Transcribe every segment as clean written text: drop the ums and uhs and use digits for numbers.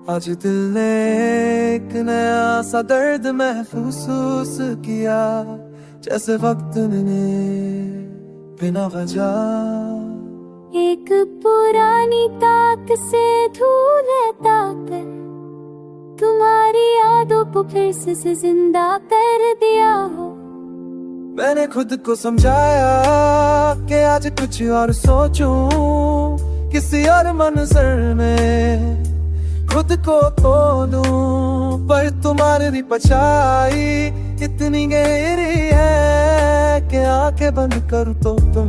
आज दिल ने एक नया सा दर्द महसूस किया, जैसे वक्त ने बिना वजह एक पुरानी ताक से धूल ताकर तुम्हारी यादों को फिर से जिंदा कर दिया हो। मैंने खुद को समझाया कि आज कुछ और सोचूं, किसी और मंजर में खुद को तो दूं, पर तुम्हारी परछाई इतनी गहरी है कि आंखें बंद करूं तो तुम,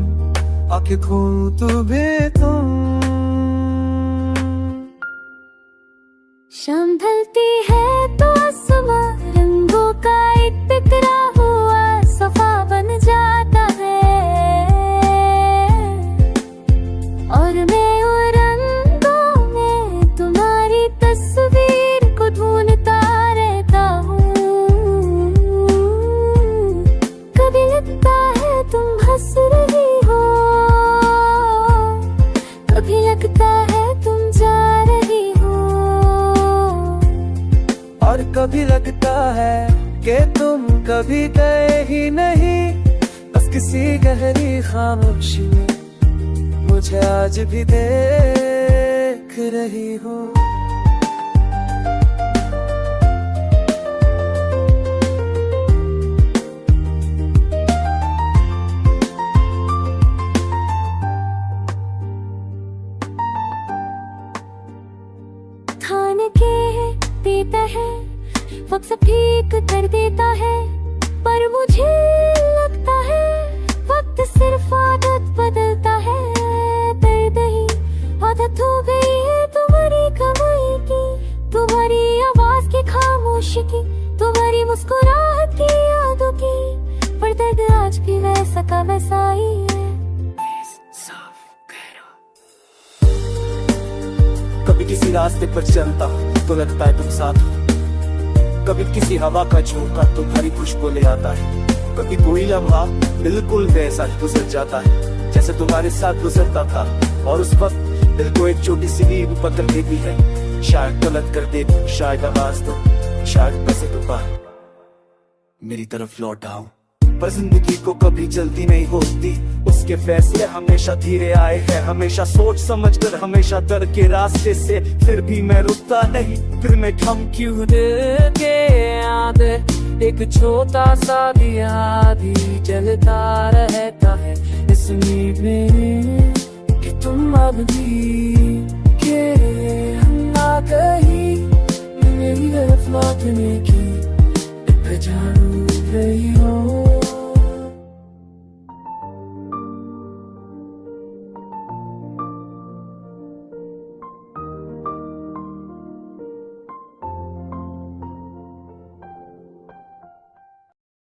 आंखें खोलूं तो भी तुम। शाम ढलती है तो आसमां रंगों का एक बिखरा हुआ सफा बन जाता है, और मैं उन रंगों में तुम्हारी तस्वीर को ढूंढता रहता हूँ। कभी लगता है तुम हंस रही हो, कभी लगता है तुम जा रही हो, और कभी लगता है कि तुम कभी गए ही नहीं, बस किसी गहरी खामोशी में मुझे आज भी देख रही हो। थान के देता है वक्त सब ठीक कर देता है, पर मुझे लगता है वक्त सिर्फ आदत बदलता है। दर्द ही आदत हो गई है तुम्हारी कमाई की, तुम्हारी आवाज की खामोशी की, तुम्हारी मुस्कुराहट की यादों की, पर दर्द आज भी वैसा का वैसा ही है। कभी किसी रास्ते पर चलता हूँ तो लगता है तुम साथ हो, कभी किसी हवा का झोंका तुम्हारी खुशबू ले आता है, कभी कोई लम्हा बिल्कुल वैसा ही गुजर जाता है जैसे तुम्हारे साथ गुजरता था। और उस वक्त दिल को एक छोटी सी नींद पकड़ लेती है, शायद गलत कर दे, शायद आवाज दो, शायद बसे तो बाहर मेरी तरफ लौट आओ। पर जिंदगी को कभी जल्दी नहीं होती, उसके फैसले हमेशा धीरे आए हैं, हमेशा सोच समझ कर, हमेशा डर के रास्ते से। फिर भी मैं रुकता नहीं, फिर मैं थम क्यों दिल के आगे एक छोटा सा दिया भी जलता रहता है, इस उम्मीद में कि तुम अब भी के हम ना कहीं मेरी तरफ लौटने की जान